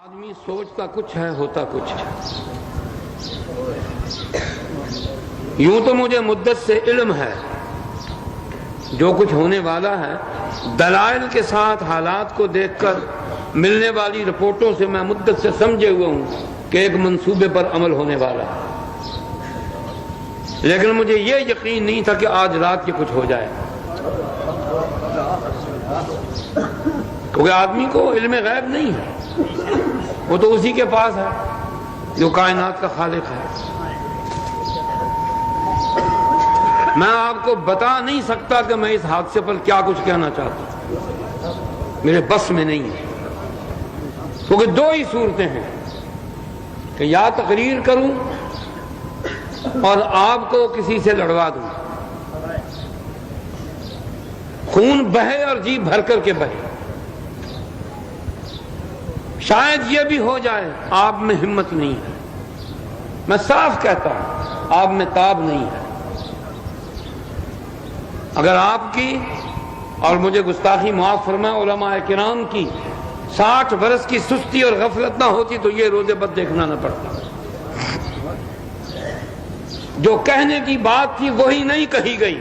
آدمی سوچتا کچھ ہے ہوتا کچھ ہے. یوں تو مجھے مدت سے علم ہے جو کچھ ہونے والا ہے. دلائل کے ساتھ حالات کو دیکھ کر ملنے والی رپورٹوں سے میں مدت سے سمجھے ہوا ہوں کہ ایک منصوبے پر عمل ہونے والا ہے. لیکن مجھے یہ یقین نہیں تھا کہ آج رات کے کچھ ہو جائے، کیونکہ آدمی کو علم غیب نہیں ہے، وہ تو اسی کے پاس ہے جو کائنات کا خالق ہے. میں آپ کو بتا نہیں سکتا کہ میں اس حادثے پر کیا کچھ کہنا چاہتا ہوں، میرے بس میں نہیں ہے. کیونکہ دو ہی صورتیں ہیں کہ یا تقریر کروں اور آپ کو کسی سے لڑوا دوں، خون بہے اور جی بھر کر کے بہے. شاید یہ بھی ہو جائے آپ میں ہمت نہیں ہے. میں صاف کہتا ہوں آپ میں تاب نہیں ہے. اگر آپ کی اور مجھے گستاخی معاف فرمائے علماء کرام کی 60 برس کی سستی اور غفلت نہ ہوتی تو یہ روزے بد دیکھنا نہ پڑتا. جو کہنے کی بات تھی وہی نہیں کہی گئی،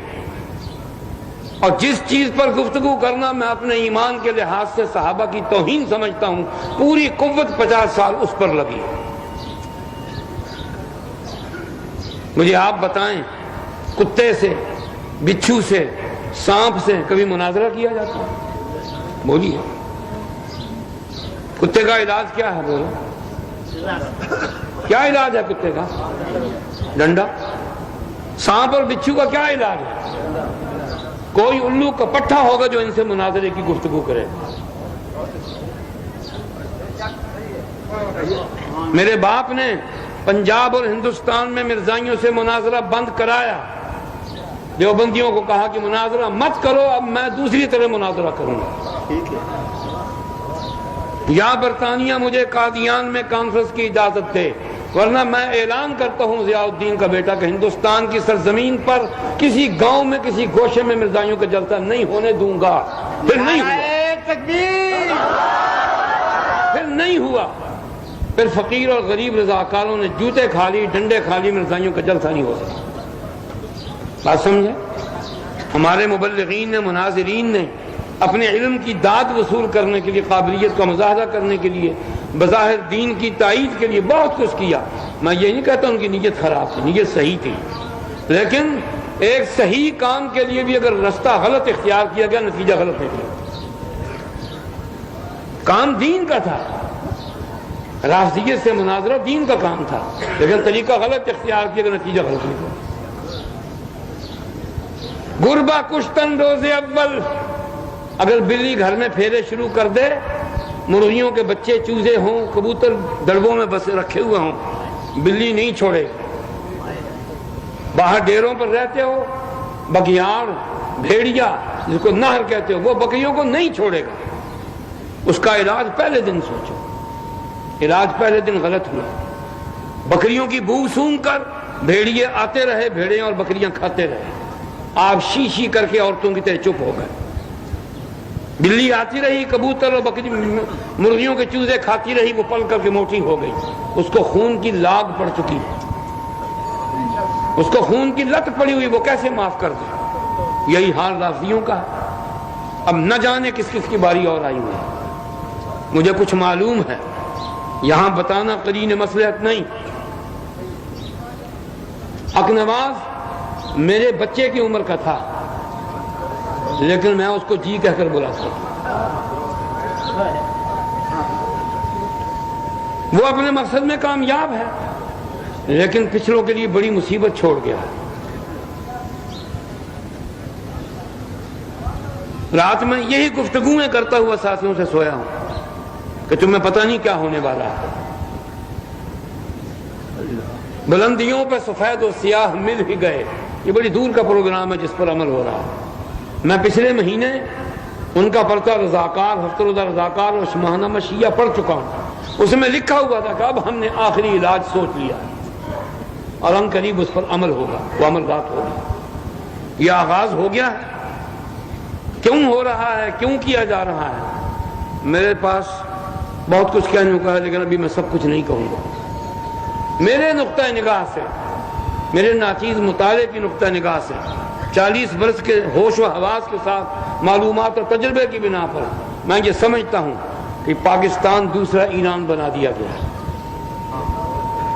اور جس چیز پر گفتگو کرنا میں اپنے ایمان کے لحاظ سے صحابہ کی توہین سمجھتا ہوں، پوری قوت 50 سال اس پر لگی. مجھے آپ بتائیں کتے سے، بچھو سے، سانپ سے کبھی مناظرہ کیا جاتا ہے؟ بولیے کتے کا علاج کیا ہے؟ بولو کیا علاج ہے کتے کا؟ ڈنڈا. سانپ اور بچھو کا کیا علاج ہے؟ کوئی الو کا پٹھا ہوگا جو ان سے مناظرے کی گفتگو کرے. میرے باپ نے پنجاب اور ہندوستان میں مرزائیوں سے مناظرہ بند کرایا. دیوبندیوں کو کہا کہ مناظرہ مت کرو، اب میں دوسری طرح مناظرہ کروں گا. یا برطانیہ مجھے قادیان میں کانفرنس کی اجازت دے، ورنہ میں اعلان کرتا ہوں ضیاء الدین کا بیٹا کہ ہندوستان کی سرزمین پر کسی گاؤں میں کسی گوشے میں مرزائیوں کا جلسہ نہیں ہونے دوں گا. پھر نہیں ہوا، پھر نہیں ہوا. پھر فقیر اور غریب رضاکاروں نے جوتے کھا لی، ڈنڈے کھا لی، مرزائیوں کا جلسہ نہیں ہو سکا. بات سمجھے؟ ہمارے مبلغین نے، مناظرین نے اپنے علم کی داد وصول کرنے کے لیے، قابلیت کا مظاہرہ کرنے کے لیے، بظاہر دین کی تائید کے لیے بہت کچھ کیا. میں یہ نہیں کہتا ان کی نیت خراب تھی، نیت صحیح تھی، لیکن ایک صحیح کام کے لیے بھی اگر رستہ غلط اختیار کیا گیا نتیجہ غلط نکلا. کام دین کا تھا، رافضیت سے مناظرہ دین کا کام تھا، لیکن طریقہ غلط اختیار کیا گیا نتیجہ غلط نکلا. گربا کشتن روز اول، اگر بلی گھر میں پھیرے شروع کر دے، مرغیوں کے بچے چوزے ہوں، کبوتر دڑبوں میں بس رکھے ہوئے ہوں، بلی نہیں چھوڑے. باہر ڈیروں پر رہتے ہو، بگیاڑ، بھیڑیا جس کو نہر کہتے ہو، وہ بکریوں کو نہیں چھوڑے گا. اس کا علاج پہلے دن سوچو. علاج پہلے دن غلط ہوا. بکریوں کی بو سونگ کر بھیڑیے آتے رہے، بھیڑیاں اور بکریاں کھاتے رہے. آپ شی شی کر کے عورتوں کی طرح چپ ہو گئے. بلی آتی رہی، کبوتر اور بکری مرغیوں کے چوزے کھاتی رہی، وہ پل کر کے موٹی ہو گئی. اس کو خون کی لاگ پڑ چکی ہے، اس کو خون کی لت پڑی ہوئی، وہ کیسے معاف کر دے؟ یہی حال رافضیوں کا ہے. اب نہ جانے کس کس کی باری اور آئی ہوئی ہے. مجھے کچھ معلوم ہے، یہاں بتانا قرین مصلحت نہیں. حق نواز میرے بچے کی عمر کا تھا، لیکن میں اس کو جی کہہ کر بلا سکتا. وہ اپنے مقصد میں کامیاب ہے، لیکن پچھلوں کے لیے بڑی مصیبت چھوڑ گیا. رات میں یہی گفتگویں کرتا ہوا ساتھیوں سے سویا ہوں کہ تمہیں پتہ نہیں کیا ہونے والا ہے. بلندیوں پہ سفید و سیاہ مل ہی گئے. یہ بڑی دور کا پروگرام ہے جس پر عمل ہو رہا ہے. میں پچھلے مہینے ان کا پرچہ رضاکار، ہفتہ روزہ رضاکار اور شماہانہ مشیہ پڑھ چکا ہوں. اس میں لکھا ہوا تھا کہ اب ہم نے آخری علاج سوچ لیا اور ان قریب اس پر عمل ہوگا. وہ عمل رات ہوگی. یہ آغاز ہو گیا ہے. کیوں ہو رہا ہے، کیوں کیا جا رہا ہے؟ میرے پاس بہت کچھ کہنے کو کہا لیکن ابھی میں سب کچھ نہیں کہوں گا. میرے نقطۂ نگاہ سے، میرے ناچیز مطالعے کی نقطۂ نگاہ سے، 40 برس کے ہوش و حواس کے ساتھ معلومات اور تجربے کی بنا پر میں یہ سمجھتا ہوں کہ پاکستان دوسرا ایران بنا دیا گیا ہے.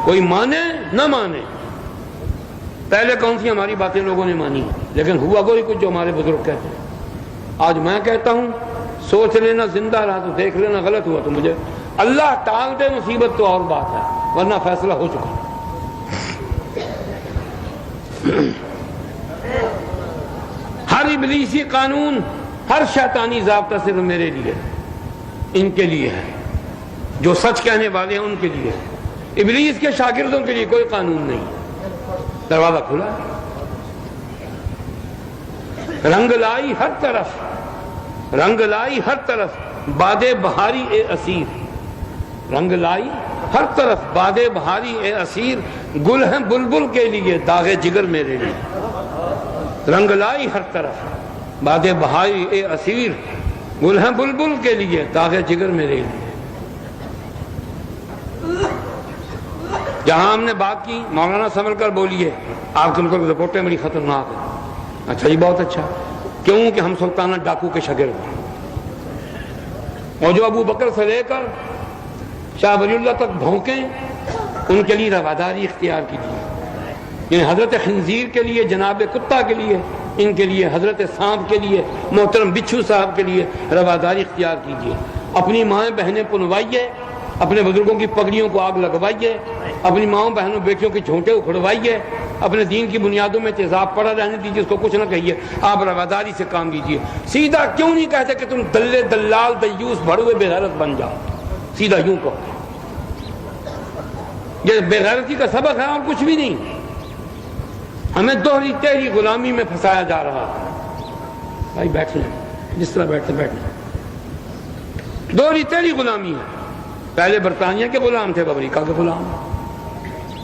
کوئی مانے نہ مانے، پہلے کون سی ہماری باتیں لوگوں نے مانی، لیکن ہوا کوئی کچھ جو ہمارے بزرگ کہتے ہیں. آج میں کہتا ہوں سوچ لینا، زندہ رہا تو دیکھ لینا، غلط ہوا تو مجھے اللہ ٹال دے مصیبت تو اور بات ہے، ورنہ فیصلہ ہو چکا. ہر ابلیسی قانون، ہر شیطانی ضابطہ صرف میرے لیے، ان کے لیے ہے. جو سچ کہنے والے ہیں ان کے لیے. ابلیس کے شاگردوں کے لیے کوئی قانون نہیں. دروازہ کھلا ہے. رنگ لائی ہر طرف، رنگ لائی ہر طرف باد بہاری اے اسیر. رنگ لائی ہر طرف باد بہاری اے اسیر، گل ہیں بلبل کے لیے داغ جگر میرے لیے. رنگ لائی ہر طرف باد بہاری اے اسیر، گل ہیں بلبل کے لیے داغ جگر میرے لیے. جہاں ہم نے بات کی مولانا سنبھل کر بولیے، آپ کو رپورٹیں بڑی خطرناک ہیں. اچھا جی، بہت اچھا. کیوں کہ ہم سلطانہ ڈاکو کے شاگرد ہیں، اور جو ابو بکر سے لے کر شاہ ولی اللہ تک بھونکیں ان کے لیے رواداری اختیار کیجیے. یعنی حضرت خنزیر کے لیے، جناب کتا کے لیے، ان کے لیے، حضرت سانپ کے لیے، محترم بچھو صاحب کے لیے رواداری اختیار کیجیے. اپنی مائیں بہنیں پنوائیے، اپنے بزرگوں کی پگڑیوں کو آگ لگوائیے، اپنی ماؤں بہنوں بیٹیوں کے جھونٹے اکھڑوائیے، اپنے دین کی بنیادوں میں تیزاب پڑا رہنے دیجیے، اس کو کچھ نہ کہیے، آپ رواداری سے کام لیجیے. سیدھا کیوں نہیں کہتے کہ تم دلے دلال دیوس بھڑوے بے غیرت بن جاؤ؟ سیدھا یوں کہو. یہ بے غیرتی کا سبق ہے اور کچھ بھی نہیں. ہمیں دوہری تیری غلامی میں پھنسایا جا رہا ہے. بھائی بیٹھ لیں، جس طرح بیٹھتے بیٹھنا. دوہری تیری غلامی ہے. پہلے برطانیہ کے غلام تھے، امریکہ کے غلام.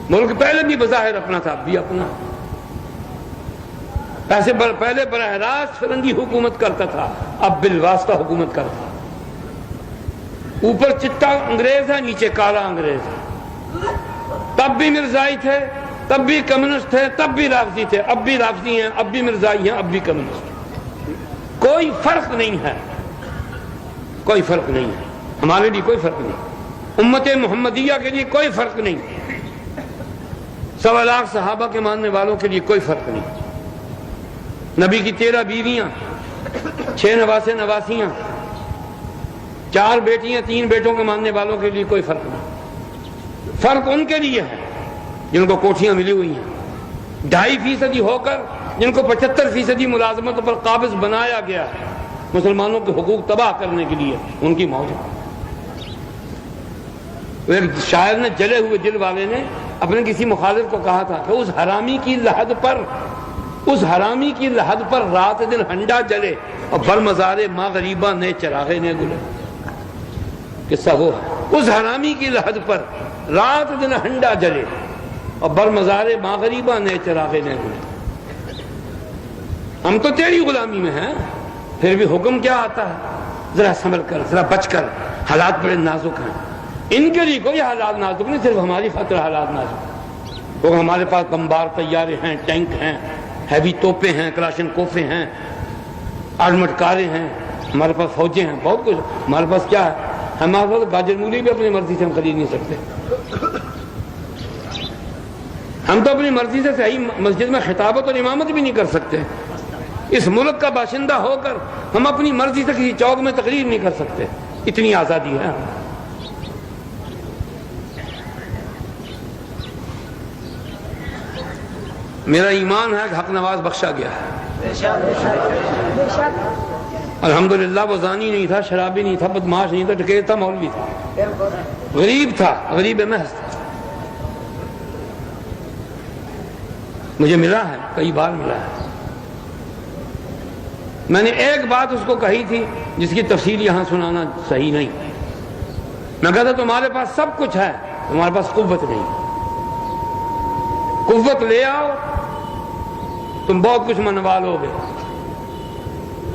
ملک پہلے بھی بظاہر اپنا تھا، اب بھی اپنا. پہلے براہ راست فرنگی حکومت کرتا تھا، اب بالواسطہ حکومت کرتا. اوپر چٹا انگریز ہے، نیچے کالا انگریز ہے. تب بھی مرزائی تھے، تب بھی کمیونسٹ تھے، تب بھی رافضی تھے، اب بھی رافضی ہیں، اب بھی مرزائی ہیں، اب بھی کمیونسٹ. کوئی فرق نہیں ہے، کوئی فرق نہیں ہے. ہمارے لیے کوئی فرق نہیں، امت محمدیہ کے لیے کوئی فرق نہیں، 1.25 لاکھ صحابہ کے ماننے والوں کے لیے کوئی فرق نہیں. نبی کی 13 بیویاں، 6 نواسے نواسیاں، 4 بیٹیاں، 3 بیٹوں کے ماننے والوں کے لیے کوئی فرق نہیں. فرق ان کے لیے ہے جن کو کوٹھیاں ملی ہوئی ہیں، 2.5% ہو کر جن کو 75% ملازمت پر قابض بنایا گیا ہے، مسلمانوں کے حقوق تباہ کرنے کے لیے ان کی موت. ایک شاعر نے، جلے ہوئے دل والے نے، اپنے کسی مخالف کو کہا تھا کہ اس حرامی کی لحد پر رات دن ہنڈا جلے اور بر مزار ماں غریبہ نے چراغے نے گلے. قصہ وہ ہے، اس حرامی کی لحد پر رات دن ہنڈا جلے اور بر مزار ماں غریبہ نے چراغے نے گلے. ہم تو تیری غلامی میں ہیں، پھر بھی حکم کیا آتا ہے؟ ذرا سنبھل کر، ذرا بچ کر، حالات بڑے نازک ہیں. ان کے لیے کوئی حالات نازک نہیں، صرف ہماری خاطر حالات نازک. کیونکہ ہمارے پاس بمبار طیارے ہیں، ٹینک ہیں، ہیوی توپیں ہیں، کلاشن کوفیں ہیں، آرمڈ کاریں ہیں، ہمارے پاس فوجیں ہیں، بہت کچھ. ہمارے پاس کیا ہے؟ ہمارے پاس گاجر مولی بھی اپنی مرضی سے ہم خرید نہیں سکتے. ہم تو اپنی مرضی سے صحیح مسجد میں خطابت اور امامت بھی نہیں کر سکتے. اس ملک کا باشندہ ہو کر ہم اپنی مرضی سے کسی چوک میں تقریر نہیں کر سکتے. اتنی آزادی ہے. میرا ایمان ہے کہ حق نواز بخشا گیا ہے، الحمدللہ. وہ زانی نہیں تھا، شرابی نہیں تھا، بدماش نہیں تھا، ڈکیت تھا، مولوی تھا، غریب تھا، غریب محض تھا. مجھے ملا ہے، کئی بار ملا ہے. میں نے ایک بات اس کو کہی تھی جس کی تفصیل یہاں سنانا صحیح نہیں. میں کہتا تمہارے پاس سب کچھ ہے، تمہارے پاس قوت نہیں. قوت لے آؤ، تم بہت کچھ منوا لو گے.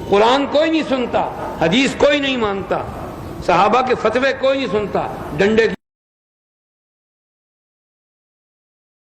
قرآن کوئی نہیں سنتا، حدیث کوئی نہیں مانتا، صحابہ کے فتوے کوئی نہیں سنتا، ڈنڈے کی